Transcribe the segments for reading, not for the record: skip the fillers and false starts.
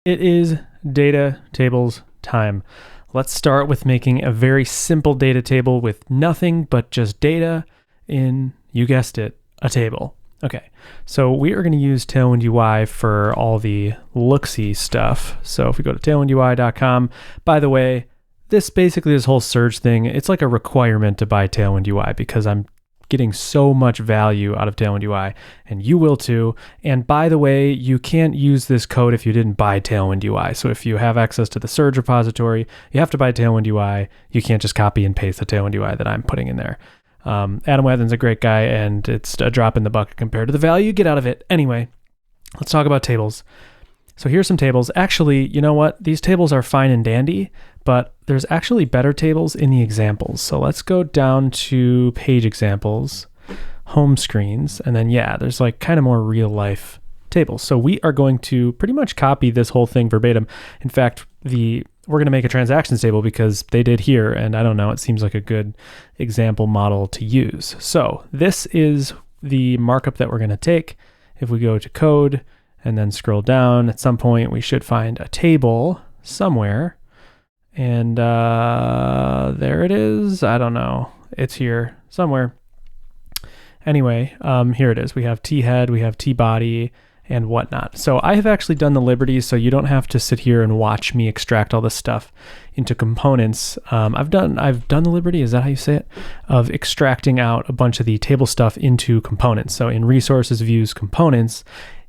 It is data tables time. Let's start with making a very simple data table with nothing but just data in, you guessed it, a table. Okay, so we are going to use Tailwind UI for all the looksy stuff. So if we go to tailwindui.com, by the way, this whole search thing, it's like a requirement to buy Tailwind UI because I'm getting so much value out of Tailwind UI, and you will too. And by the way, you can't use this code if you didn't buy Tailwind UI. So if you have access to the Surge repository, you have to buy Tailwind UI. You can't just copy and paste the Tailwind UI that I'm putting in there. Adam Wathan's a great guy, and it's a drop in the bucket compared to the value you get out of it. Anyway, let's talk about tables. So here's some tables. Actually, you know what? These tables are fine and dandy, but there's actually better tables in the examples. So let's go down to page examples, home screens, and then there's like kind of more real life tables. So we are going to pretty much copy this whole thing verbatim. In fact, we're going to make a transactions table because they did here, and I don't know, it seems like a good example model to use. So this is the markup that we're going to take. If we go to code and then scroll down, at some point we should find a table somewhere. And there it is. I don't know. It's here somewhere. Anyway, here it is. We have T-head, we have T-body, and whatnot. So I have actually done the liberty, so you don't have to sit here and watch me extract all this stuff into components. I've done the liberty, is that how you say it? Of extracting out a bunch of the table stuff into components. So in resources, views, components,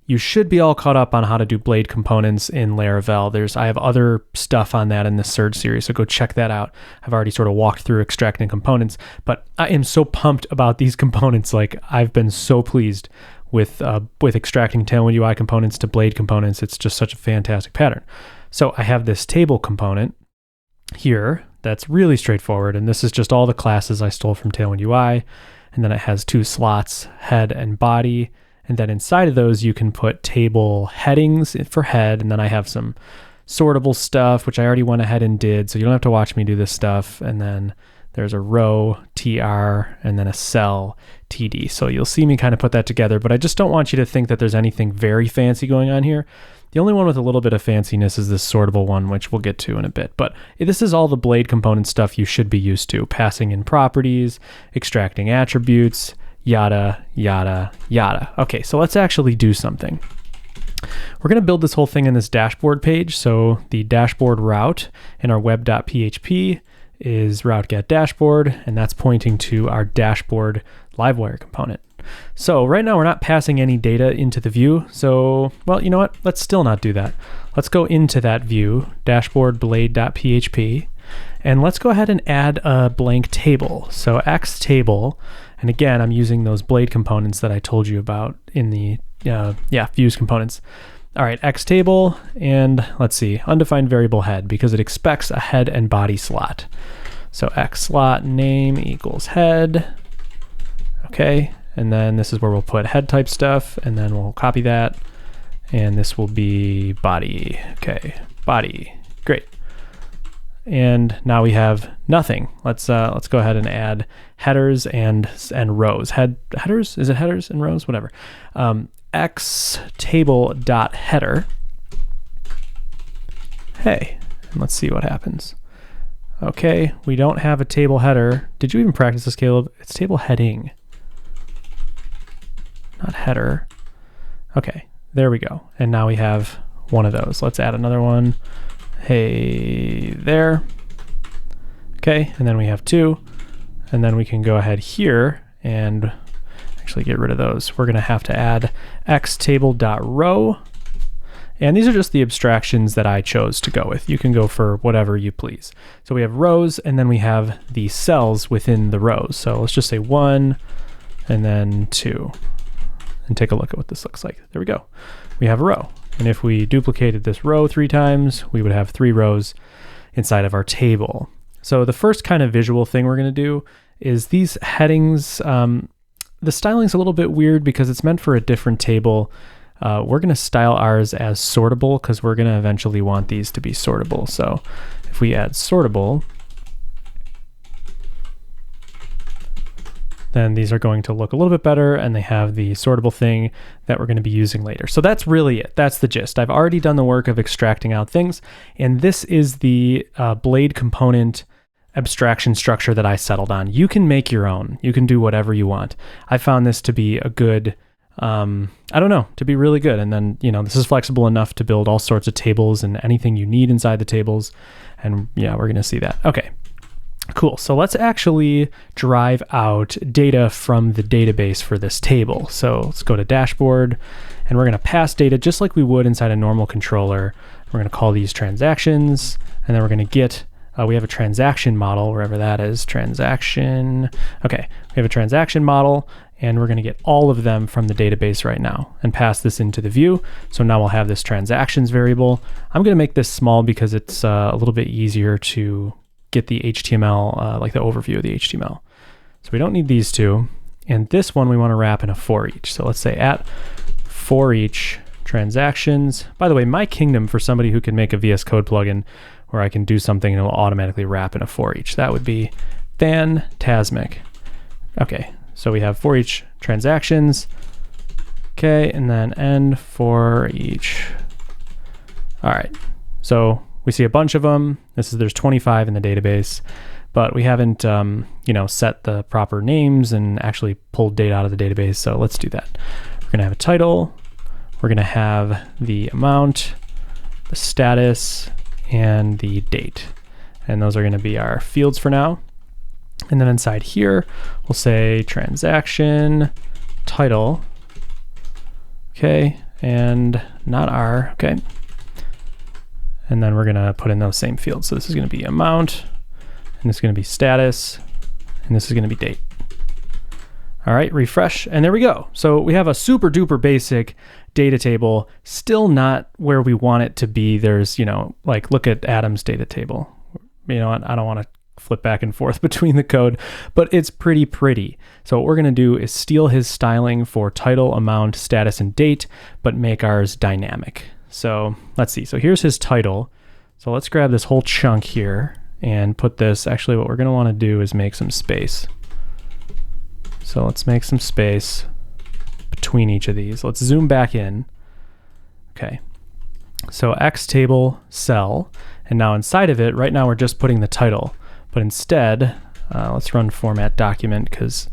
you should be all caught up on how to do blade components in Laravel. I have other stuff on that in the Surge series, so go check that out. I've already sort of walked through extracting components, but I am so pumped about these components. Like, I've been so pleased with extracting Tailwind UI components to blade components. It's just such a fantastic pattern. So I have this table component here that's really straightforward, and this is just all the classes I stole from Tailwind UI, and then it has two slots, head and body. And then inside of those, you can put table headings for head. And then I have some sortable stuff, which I already went ahead and did. So you don't have to watch me do this stuff. And then there's a row, TR, and then a cell, TD. So you'll see me kind of put that together. But I just don't want you to think that there's anything very fancy going on here. The only one with a little bit of fanciness is this sortable one, which we'll get to in a bit. But this is all the blade component stuff you should be used to. Passing in properties, extracting attributes, yada, yada, yada. Okay, so let's actually do something. We're going to build this whole thing in this dashboard page. So the dashboard route in our web.php is route get dashboard, and that's pointing to our dashboard livewire component. So right now we're not passing any data into the view. So, well, you know what? Let's still not do that. Let's go into that view, dashboard blade.php, and let's go ahead and add a blank table. So x table. And again, I'm using those blade components that I told you about in the views components. All right, X table, and let's see, undefined variable head, because it expects a head and body slot. So X slot name equals head. Okay, and then this is where we'll put head type stuff, and then we'll copy that, and this will be body. Okay, body, great. And now we have nothing. Let's go ahead and add headers and rows. Headers? Is it headers and rows? Whatever. X table dot header. Hey, and let's see what happens. Okay, we don't have a table header. Did you even practice this, Caleb? It's table heading, not header. Okay, there we go. And now we have one of those. Let's add another one. Hey there. Okay, and then we have two, and then we can go ahead here and actually get rid of those. We're gonna have to add xtable.row, and these are just the abstractions that I chose to go with. You can go for whatever you please. So we have rows, and then we have the cells within the rows. So let's just say 1 and then 2, and take a look at what this looks like. There we go. We have a row. And if we duplicated this row 3 times, we would have 3 rows inside of our table. So the first kind of visual thing we're going to do is these headings. The styling's a little bit weird because it's meant for a different table. We're going to style ours as sortable because we're going to eventually want these to be sortable. So if we add sortable, then these are going to look a little bit better, and they have the sortable thing that we're going to be using later. So that's really it. That's the gist. I've already done the work of extracting out things, and this is the blade component abstraction structure that I settled on. You can make your own. You can do whatever you want. I found this to be a good, to be really good. And then, this is flexible enough to build all sorts of tables and anything you need inside the tables. And yeah, we're going to see that. Okay, cool. So let's actually drive out data from the database for this table. So let's go to dashboard, and we're going to pass data just like we would inside a normal controller. We're going to call these transactions, and then we're going to get we have a transaction model, wherever that is, transaction. Okay, we have a transaction model, and we're going to get all of them from the database right now and pass this into the view. So now we'll have this transactions variable. I'm going to make this small because it's a little bit easier to get the HTML, like the overview of the HTML. So we don't need these two. And this one we want to wrap in a for each. So let's say at for each transactions. By the way, my kingdom for somebody who can make a VS Code plugin where I can do something and it will automatically wrap in a for each. That would be fantastic. Okay, so we have for each transactions. Okay, and then end for each. All right, so we see a bunch of them. There's 25 in the database, but we haven't set the proper names and actually pulled data out of the database. So let's do that. We're gonna have a title. We're gonna have the amount, the status, and the date. And those are gonna be our fields for now. And then inside here, we'll say transaction title, okay, and not R, okay. And then we're gonna put in those same fields. So this is gonna be amount, and this is gonna be status, and this is gonna be date. All right, refresh, and there we go. So we have a super duper basic data table, still not where we want it to be. There's, look at Adam's data table. I don't want to flip back and forth between the code, but it's pretty. So what we're gonna do is steal his styling for title, amount, status, and date, but make ours dynamic. So let's see, so here's his title. So let's grab this whole chunk here and put this, actually what we're gonna wanna do is make some space. So let's make some space between each of these. Let's zoom back in. Okay, so X table cell, and now inside of it, right now we're just putting the title, but instead, let's run format document because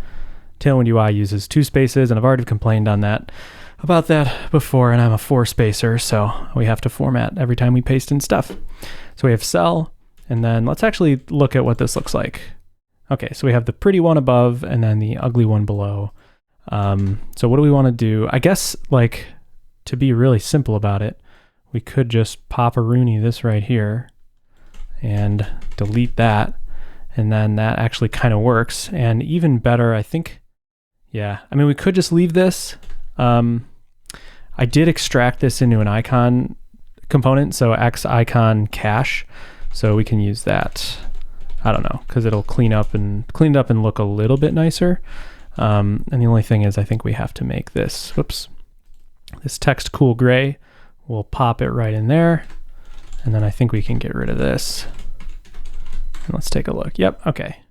Tailwind UI uses 2 spaces, and I've already complained about that before, and I'm a 4 spacer, so we have to format every time we paste in stuff. So we have cell, and then let's actually look at what this looks like. Okay, so we have the pretty one above and then the ugly one below. So what do we want to do? I guess, to be really simple about it, we could just pop-a-rooney this right here and delete that, and then that actually kind of works. And even better, I think, we could just leave this. I did extract this into an icon component, so X icon cache, so we can use that. I don't know, because it'll clean up and look a little bit nicer. And the only thing is, I think we have to make this, this text cool gray. We'll pop it right in there. And then I think we can get rid of this. And let's take a look. Yep, okay,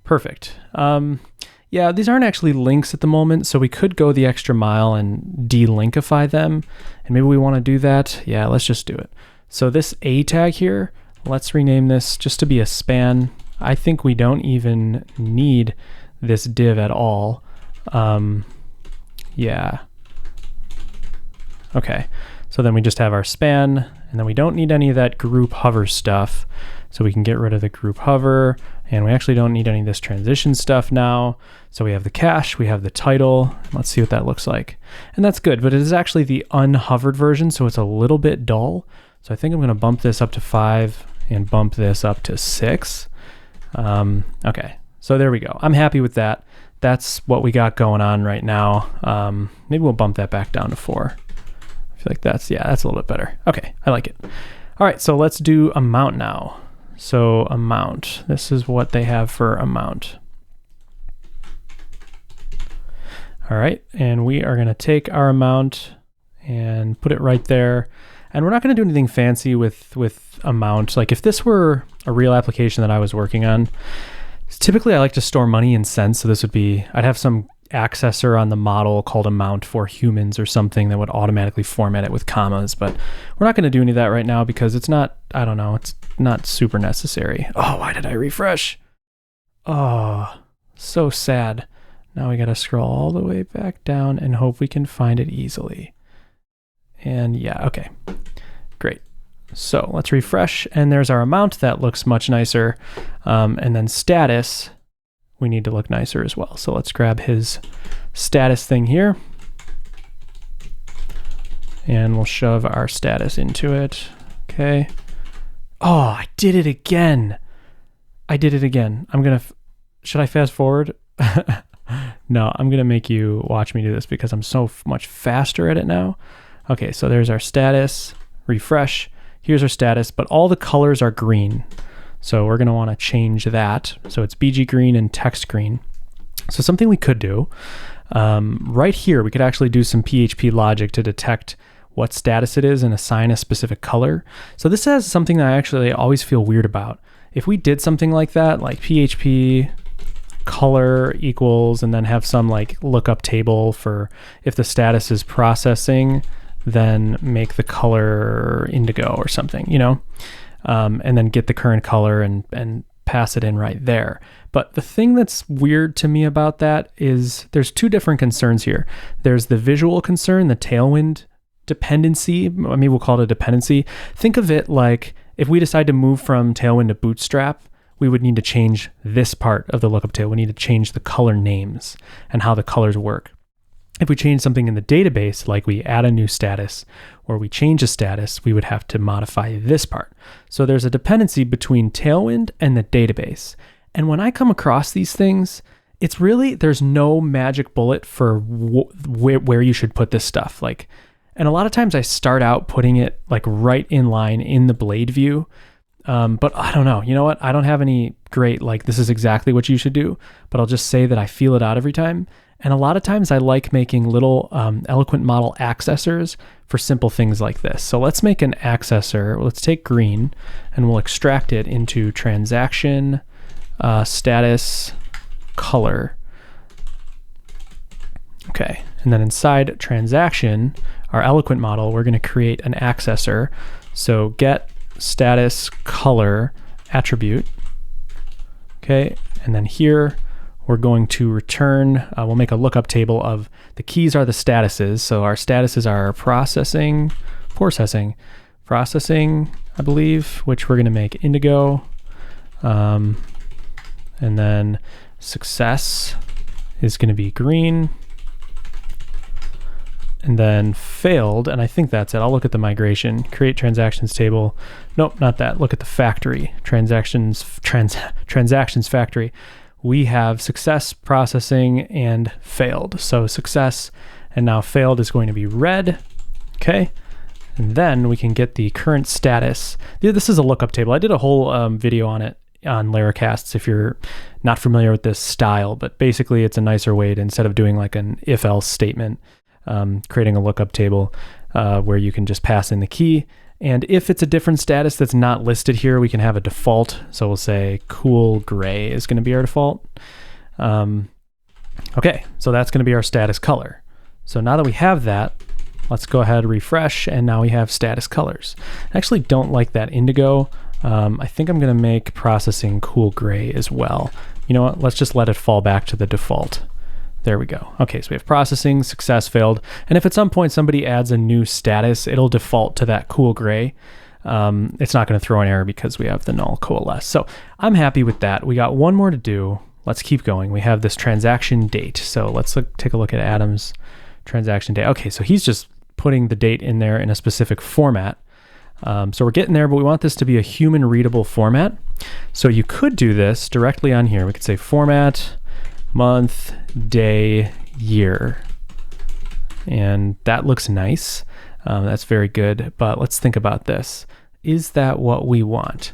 perfect. Yeah, these aren't actually links at the moment, so we could go the extra mile and delinkify them. And maybe we want to do that. Yeah, let's just do it. So this A tag here, let's rename this just to be a span. I think we don't even need this div at all. Yeah. Okay, so then we just have our span, and then we don't need any of that group hover stuff. So we can get rid of the group hover, and we actually don't need any of this transition stuff now. So we have the cache, we have the title. Let's see what that looks like. And that's good, but it is actually the unhovered version, so it's a little bit dull. So I think I'm gonna bump this up to 5 and bump this up to 6. Okay, so there we go. I'm happy with that. That's what we got going on right now. Maybe we'll bump that back down to 4. I feel like that's a little bit better. Okay, I like it. All right, so let's do amount now. So amount, this is what they have for amount. All right, and we are gonna take our amount and put it right there. And we're not gonna do anything fancy with amount. Like if this were a real application that I was working on, Typically I like to store money in cents. So this would be, I'd have some accessor on the model called amount for humans or something that would automatically format it with commas, but we're not going to do any of that right now because it's not, I don't know, it's not super necessary. Oh, why did I refresh? Oh, so sad. Now we got to scroll all the way back down and hope we can find it easily. And yeah, okay, great. So let's refresh, and there's our amount. That looks much nicer. And then status, we need to look nicer as well. So let's grab his status thing here, and we'll shove our status into it. Okay. Oh, I did it again. Should I fast forward? No, I'm gonna make you watch me do this because I'm so much faster at it now. Okay, so there's our status, refresh. Here's our status, but all the colors are green. So we're gonna wanna change that. So it's BG green and text green. So something we could do, right here, we could actually do some PHP logic to detect what status it is and assign a specific color. So this is something that I actually always feel weird about. If we did something like that, like PHP color equals, and then have some like lookup table for if the status is processing, then make the color indigo or something, you know, and then get the current color and pass it in right there. But the thing that's weird to me about that is there's two different concerns here. There's the visual concern, the Tailwind dependency. Maybe we'll call it a dependency. Think of it like if we decide to move from Tailwind to Bootstrap, we would need to change this part of the lookup table. We need to change the color names and how the colors work. If we change something in the database, like we add a new status or we change a status, we would have to modify this part. So there's a dependency between Tailwind and the database. And when I come across these things, it's really, there's no magic bullet for where you should put this stuff. And a lot of times I start out putting it like right in line in the blade view. But I don't know, you know what? I don't have any great, like, this is exactly what you should do, but I'll just say that I feel it out every time. And a lot of times I like making little eloquent model accessors for simple things like this. So let's make an accessor. Let's take green and we'll extract it into transaction, status, color. Okay. And then inside transaction, our eloquent model, we're going to create an accessor. So get status color attribute. Okay. And then here we're going to return, we'll make a lookup table of the keys are the statuses. So our statuses are processing, I believe, which we're going to make indigo. And then success is going to be green. And then failed, and I think that's it. I'll look at the migration, create transactions table. Nope, not that. Look at the factory, transactions factory. We have success, processing, and failed. So success and now failed is going to be red. Okay. And then we can get the current status. This is a lookup table. I did a whole video on it on Laracasts if you're not familiar with this style, but basically it's a nicer way to, instead of doing like an if-else statement, creating a lookup table where you can just pass in the key. And if it's a different status that's not listed here, we can have a default. So we'll say cool gray is going to be our default. Okay, so that's going to be our status color. So now that we have that, let's go ahead, refresh, and now we have status colors. I actually don't like that indigo. I think I'm going to make processing cool gray as well. You know what? Let's just let it fall back to the default. There we go. Okay, so we have processing, success, failed. And if at some point somebody adds a new status, it'll default to that cool gray. It's not going to throw an error because we have the null coalesce. So I'm happy with that. We got one more to do. Let's keep going. We have this transaction date. So let's take a look at Adam's transaction date. Okay, so he's just putting the date in there in a specific format. So we're getting there, but we want this to be a human readable format. So you could do this directly on here. We could say format, month, day, year. And that looks nice. That's very good. But let's think about this. Is that what we want?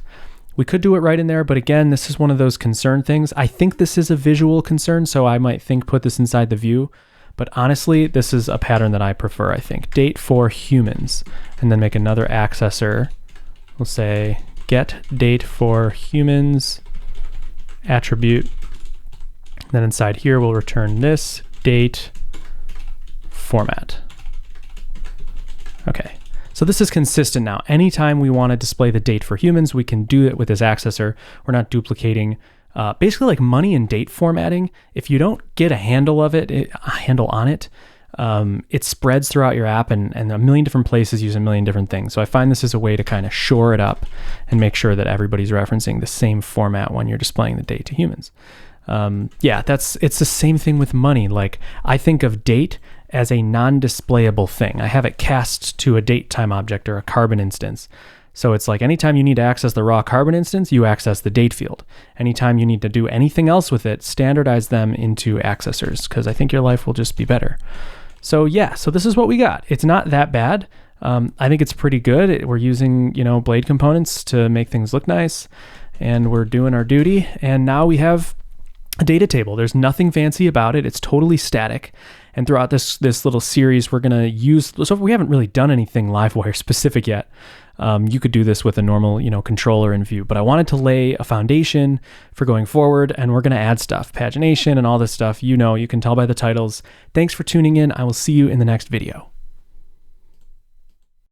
We could do it right in there, but again, this is one of those concern things. I think this is a visual concern, so I might put this inside the view. But honestly, this is a pattern that I prefer, I think. Date for humans, and then make another accessor. We'll say get date for humans, attribute. Then inside here, we'll return this date format. Okay, so this is consistent now. Anytime we want to display the date for humans, we can do it with this accessor. We're not duplicating. Basically, like money and date formatting, if you don't get a handle on it, it spreads throughout your app, and a million different places use a million different things. So I find this is a way to kind of shore it up and make sure that everybody's referencing the same format when you're displaying the date to humans. It's the same thing with money. Like, I think of date as a non-displayable thing. I have it cast to a date time object or a carbon instance. So it's like anytime you need to access the raw carbon instance, you access the date field. Anytime you need to do anything else with it, standardize them into accessors, because I think your life will just be better. So this is what we got. It's not that bad. I think it's pretty good. We're using, blade components to make things look nice, and we're doing our duty. And now we have a data table. There's nothing fancy about it. It's totally static. And throughout this little series, we're going to use, so we haven't really done anything Livewire specific yet. You could do this with a normal, controller in Vue, but I wanted to lay a foundation for going forward, and we're going to add stuff, pagination and all this stuff. You can tell by the titles. Thanks for tuning in. I will see you in the next video.